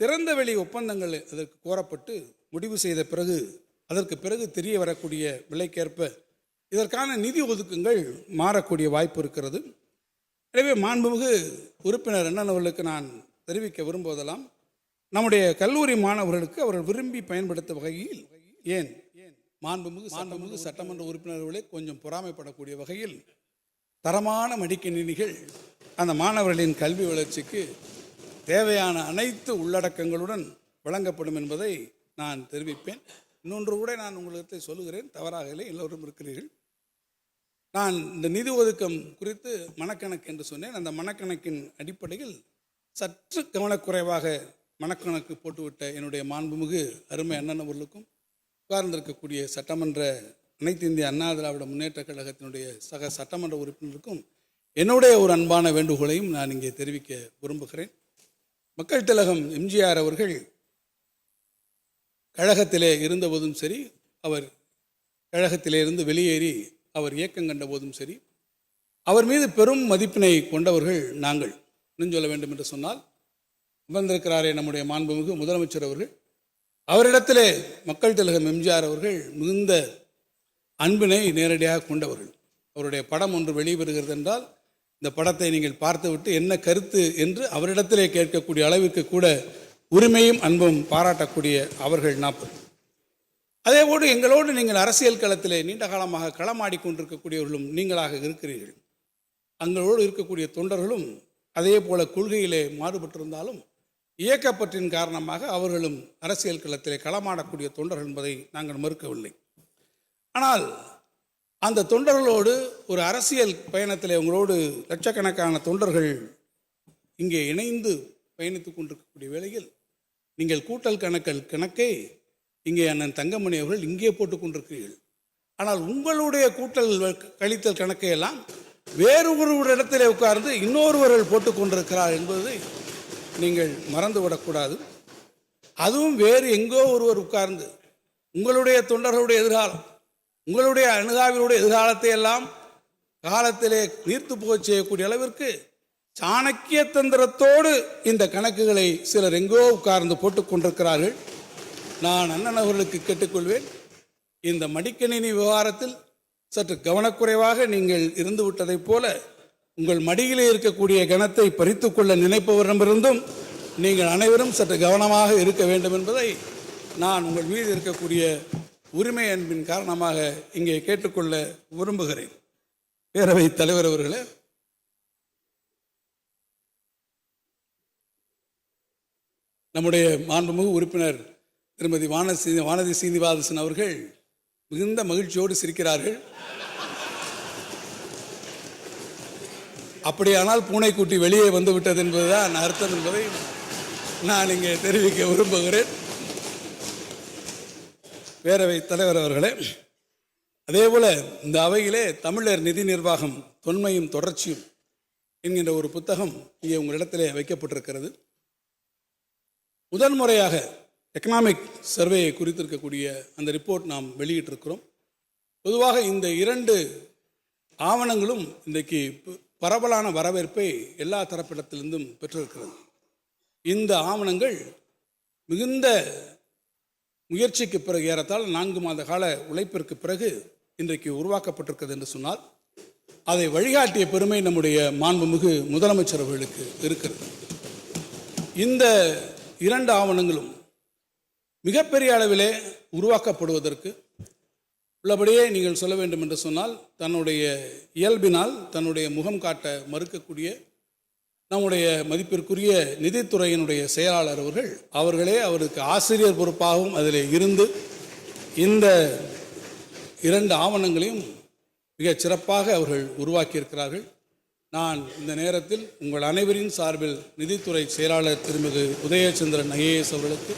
திறந்தவெளி ஒப்பந்தங்கள் அதற்கு கோரப்பட்டு முடிவு செய்த பிறகு அதற்கு பிறகு தெரிய வரக்கூடிய விலைக்கேற்ப இதற்கான நிதி ஒதுக்குங்கள் மாறக்கூடிய வாய்ப்பு இருக்கிறது. எனவே மாண்புமிகு உறுப்பினர் அண்ணன் அவர்களுக்கு நான் தெரிவிக்க விரும்புவதெல்லாம், நம்முடைய கல்லூரி மாணவர்களுக்கு அவர்கள் விரும்பி பயன்படுத்த வகையில், ஏன் மாண்புமிகு சட்டமன்ற உறுப்பினர்களே கொஞ்சம் பொறாமைப்படக்கூடிய வகையில் தரமான மடிக்கணினிகள் அந்த மாணவர்களின் கல்வி வளர்ச்சிக்கு தேவையான அனைத்து உள்ளடக்கங்களுடன் வழங்கப்படும் என்பதை நான் தெரிவிப்பேன். இன்னொன்று கூட நான் உங்களுக்கு சொல்லுகிறேன், தவறாக இல்லை, எல்லோரும் இருக்கிறீர்கள். நான் இந்த நிதி ஒதுக்கம் குறித்து மனக்கணக்கு என்று சொன்னேன். அந்த மனக்கணக்கின் அடிப்படையில் சற்று கவனக்குறைவாக மனக்கணக்கு போட்டுவிட்ட என்னுடைய மாண்புமிகு அருமை அண்ணன் அவர்களுக்கும் உட்கார்ந்திருக்கக்கூடிய சட்டமன்ற அனைத்து இந்திய அண்ணா திராவிட முன்னேற்ற கழகத்தினுடைய சக சட்டமன்ற உறுப்பினருக்கும் என்னுடைய ஒரு அன்பான வேண்டுகோளையும் நான் இங்கே தெரிவிக்க விரும்புகிறேன். மக்கள் திலகம் எம்ஜிஆர் அவர்கள் கழகத்திலே இருந்தபோதும் சரி, அவர் கழகத்திலே இருந்து வெளியேறி அவர் இயக்கம் கண்ட போதும் சரி, அவர் மீது பெரும் மதிப்பினை கொண்டவர்கள் நாங்கள். இன்னும் சொல்ல வேண்டும் என்று சொன்னால், வந்திருக்கிறாரே நம்முடைய மாண்புமிகு முதலமைச்சர் அவர்கள், அவரிடத்திலே மக்கள் திலகம் எம்ஜிஆர் அவர்கள் மிகுந்த அன்பினை நேரடியாக கொண்டவர்கள். அவருடைய படம் ஒன்று வெளிவருகிறது என்றால் இந்த படத்தை நீங்கள் பார்த்துவிட்டு என்ன கருத்து என்று அவரிடத்திலே கேட்கக்கூடிய அளவிற்கு கூட உரிமையும் அன்பும் பாராட்டக்கூடிய அவர்கள் 40. அதேபோடு எங்களோடு நீங்கள் அரசியல் களத்திலே நீண்ட காலமாக களமாடி கொண்டிருக்கக்கூடியவர்களும் நீங்களாக இருக்கிறீர்கள். அங்களோடு இருக்கக்கூடிய தொண்டர்களும் அதே போல கொள்கையிலே மாறுபட்டிருந்தாலும் இயக்கப்பற்றின் காரணமாக அவர்களும் அரசியல் களத்திலே களமாடக்கூடிய தொண்டர்கள் என்பதை நாங்கள் மறுக்கவில்லை. ஆனால் அந்த தொண்டர்களோடு ஒரு அரசியல் பயணத்தில் உங்களோடு லட்சக்கணக்கான தொண்டர்கள் இங்கே இணைந்து பயணித்துக் கொண்டிருக்கக்கூடிய வேளையில் நீங்கள் கூட்டல் கணக்கை இங்கே அண்ணன் தங்கமணி அவர்கள் இங்கே போட்டுக் கொண்டிருக்கிறீர்கள். ஆனால் உங்களுடைய கூட்டல் கழித்தல் கணக்கையெல்லாம் வேறு ஒரு இடத்திலே உட்கார்ந்து இன்னொருவர்கள் போட்டுக் கொண்டிருக்கிறார் என்பதை நீங்கள் மறந்துவிடக்கூடாது. அதுவும் வேறு எங்கோ ஒருவர் உட்கார்ந்து உங்களுடைய தொண்டர்களுடைய எதிர்காலம், உங்களுடைய அணுகாவினுடைய எதிர்காலத்தை எல்லாம் காலத்திலே நீர்த்து போகச் செய்யக்கூடிய அளவிற்கு சாணக்கிய தந்திரத்தோடு இந்த கணக்குகளை சிலர் எங்கோ உட்கார்ந்து போட்டுக் கொண்டிருக்கிறார்கள். நான் அண்ணன் அவர்களுக்கு கேட்டுக்கொள்வேன், இந்த மடிக்கணினி விவகாரத்தில் சற்று கவனக்குறைவாக நீங்கள் இருந்து விட்டதைப் போல உங்கள் மடியிலே இருக்கக்கூடிய கணத்தை பறித்து கொள்ள நினைப்பவரிடமிருந்தும் நீங்கள் அனைவரும் சற்று கவனமாக இருக்க வேண்டும் என்பதை நான் உங்கள் மீது இருக்கக்கூடிய உரிமை அன்பின் காரணமாக இங்கே கேட்டுக்கொள்ள விரும்புகிறேன். பேரவை தலைவர் அவர்களே, நம்முடைய மாண்புமிகு உறுப்பினர் திருமதி வானதி சீனிவாசன் அவர்கள் மிகுந்த மகிழ்ச்சியோடு சிரிக்கிறார்கள். அப்படியானால் பூனைக்குட்டி வெளியே வந்து விட்டது என்பதுதான் அர்த்தம் என்பதை நான் இங்கே தெரிவிக்க விரும்புகிறேன். பேரவை தலைவர் அவர்களே, அதேபோல இந்த அவையிலே தமிழர் நிதி நிர்வாகம் தொன்மையும் தொடர்ச்சியும் என்கின்ற ஒரு புத்தகம் இங்கே உங்களிடத்திலே வைக்கப்பட்டிருக்கிறது. முதன்முறையாக எக்கனாமிக் சர்வேயை குறித்திருக்கக்கூடிய அந்த ரிப்போர்ட் நாம் வெளியிட்டிருக்கிறோம். பொதுவாக இந்த 2 ஆவணங்களும் இன்றைக்கு பரவலான வரவேற்பை எல்லா தரப்பிடத்திலிருந்தும் பெற்றிருக்கிறது. இந்த ஆவணங்கள் மிகுந்த முயற்சிக்கு பிறகு, ஏறத்தாழ 4 மாத கால உழைப்பிற்கு பிறகு இன்றைக்கு உருவாக்கப்பட்டிருக்கிறது என்று சொன்னால் அதை வழிகாட்டிய பெருமை நம்முடைய மாண்புமிகு முதலமைச்சர் அவர்களுக்கு இருக்கிறது. இந்த 2 ஆவணங்களும் மிகப்பெரிய அளவிலே உருவாக்கப்படுவதற்கு உள்ளபடியே நீங்கள் சொல்ல வேண்டும் என்று சொன்னால், தன்னுடைய இயல்பினால் தன்னுடைய முகம் காட்ட மறுக்கக்கூடிய நம்முடைய மதிப்பிற்குரிய நிதித்துறையினுடைய செயலாளர் அவர்களே அவருக்கு ஆசிரியர் பொறுப்பாகவும் அதில் இருந்து இந்த 2 ஆவணங்களையும் மிக சிறப்பாக அவர்கள் உருவாக்கியிருக்கிறார்கள். நான் இந்த நேரத்தில் உங்கள் அனைவரின் சார்பில் நிதித்துறை செயலாளர் திருமிகு உதயச்சந்திரன் ஐஏஎஸ் அவர்களுக்கு,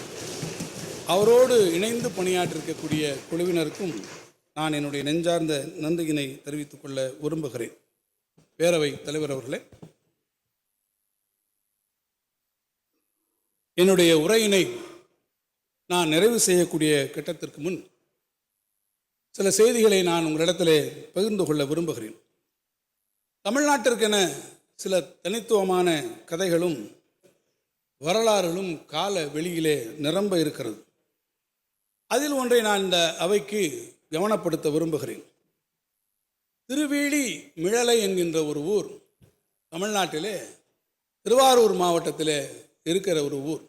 அவரோடு இணைந்து பணியாற்றிருக்கக்கூடிய குழுவினருக்கும் நான் என்னுடைய நெஞ்சார்ந்த நன்றியினை தெரிவித்துக் கொள்ள விரும்புகிறேன். பேரவை தலைவர் அவர்களே, என்னுடைய உரையினை நான் நிறைவு செய்யக்கூடிய கட்டத்திற்கு முன் சில செய்திகளை நான் உங்களிடத்திலே பகிர்ந்து கொள்ள விரும்புகிறேன். தமிழ்நாட்டிற்கென சில தனித்துவமான கதைகளும் வரலாறுகளும் கால வெளியிலே நிரம்ப இருக்கிறது. அதில் ஒன்றை நான் இந்த அவைக்கு கவனப்படுத்த விரும்புகிறேன். திருவேலி மிழலை என்கின்ற ஒரு ஊர் தமிழ்நாட்டிலே திருவாரூர் மாவட்டத்தில் இருக்கிற ஒரு ஊர்.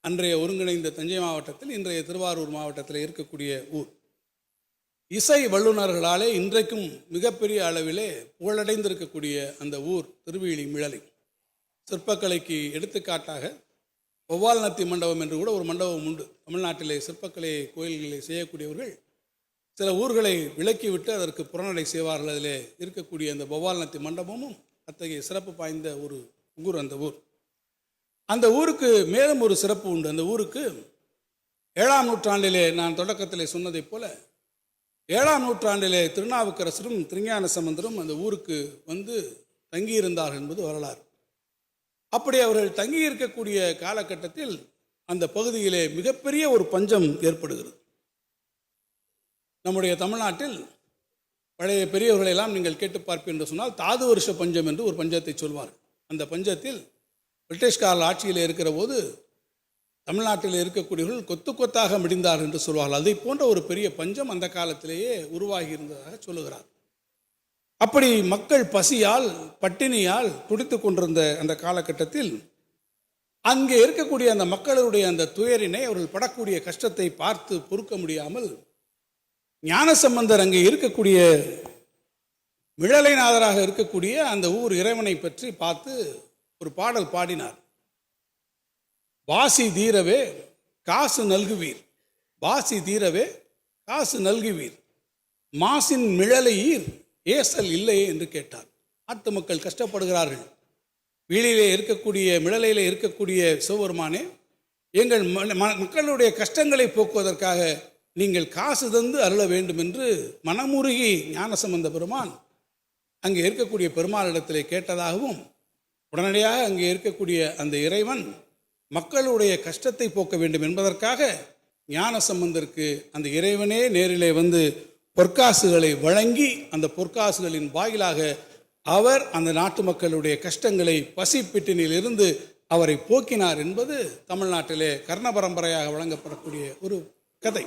அன்றைய ஒருங்கிணைந்த தஞ்சை மாவட்டத்தில் இன்றைய திருவாரூர் மாவட்டத்தில் இருக்கக்கூடிய ஊர். இசை வல்லுநர்களாலே இன்றைக்கும் மிகப்பெரிய அளவிலே புகழடைந்திருக்கக்கூடிய அந்த ஊர் திருவேலி மிழலை. சிற்பக்கலைக்கு எடுத்துக்காட்டாக வௌவால் நத்தி மண்டபம் என்று கூட ஒரு மண்டபம் உண்டு. தமிழ்நாட்டிலே சிற்பக்கலை கோயில்களை செய்யக்கூடியவர்கள் சில ஊர்களை விலக்கிவிட்டு அதற்கு புறநடை செய்வார்கள். அதில் இருக்கக்கூடிய அந்த வௌவால் நத்தி மண்டபமும் அத்தகைய சிறப்பு வாய்ந்த ஒரு ஊர் அந்த ஊர். அந்த ஊருக்கு மேலும் ஒரு சிறப்பு உண்டு. அந்த ஊருக்கு 7ஆம் நூற்றாண்டிலே நான் தொடக்கத்திலே சொன்னதைப் போல 7ஆம் நூற்றாண்டிலே திருநாவுக்கரசரும் திருஞான சம்பந்தரும் அந்த ஊருக்கு வந்து தங்கியிருந்தார்கள் என்பது வரலாறு. அப்படி அவர்கள் தங்கியிருக்கக்கூடிய காலகட்டத்தில் அந்த பகுதியிலே மிகப்பெரிய ஒரு பஞ்சம் ஏற்படுகிறது. நம்முடைய தமிழ்நாட்டில் பழைய பெரியவர்களெல்லாம் நீங்கள் கேட்டு பார்ப்பீர்கள் என்று சொன்னால் தாது வருஷ பஞ்சம் என்று ஒரு பஞ்சத்தை சொல்வார். அந்த பஞ்சத்தில் பிரிட்டிஷ்காரர்கள் ஆட்சியில் இருக்கிற போது தமிழ்நாட்டில் இருக்கக்கூடியவர்கள் கொத்து கொத்தாக முடிந்தார்கள் என்று சொல்வார்கள். அதை போன்ற ஒரு பெரிய பஞ்சம் அந்த காலத்திலேயே உருவாகி இருந்ததாக சொல்லுகிறார். அப்படி மக்கள் பசியால் பட்டினியால் துடித்து கொண்டிருந்த அந்த காலகட்டத்தில் அங்கே இருக்கக்கூடிய அந்த மக்களுடைய அந்த துயரினை அவர்கள் படக்கூடிய கஷ்டத்தை பார்த்து பொறுக்க முடியாமல் ஞானசம்பந்தர் அங்கே இருக்கக்கூடிய மிழலைநாதராக இருக்கக்கூடிய அந்த ஊர் இறைவனை பற்றி பார்த்து ஒரு பாடல் பாடினார். வாசி தீரவே காசு நல்குவீர், வாசி தீரவே காசு நல்குவீர், மாசின் மிழலையீர் ஏசல் இல்லையே என்று கேட்டார். நாட்டு மக்கள் கஷ்டப்படுகிறார்கள். வீழிலே இருக்கக்கூடிய மிழலையிலே இருக்கக்கூடிய சிவபெருமானே, எங்கள் மக்களுடைய கஷ்டங்களை போக்குவதற்காக நீங்கள் காசு தந்து அருள வேண்டும் என்று மனமுருகி ஞானசம்பந்த பெருமான் அங்கே இருக்கக்கூடிய பெருமாளிடத்திலே கேட்டதாகவும், உடனடியாக அங்கே இருக்கக்கூடிய அந்த இறைவன் மக்களுடைய கஷ்டத்தை போக்க வேண்டும் என்பதற்காக ஞானசம்பந்தருக்கு அந்த இறைவனே நேரிலே வந்து பொற்காசுகளை வழங்கி அந்த பொற்காசுகளின் வாயிலாக அவர் அந்த நாட்டு மக்களுடைய கஷ்டங்களை பசிப்பிட்டினில் இருந்து அவரை போக்கினார் என்பது தமிழ்நாட்டிலே கர்ண பரம்பரையாக வழங்கப்படக்கூடிய ஒரு கதை.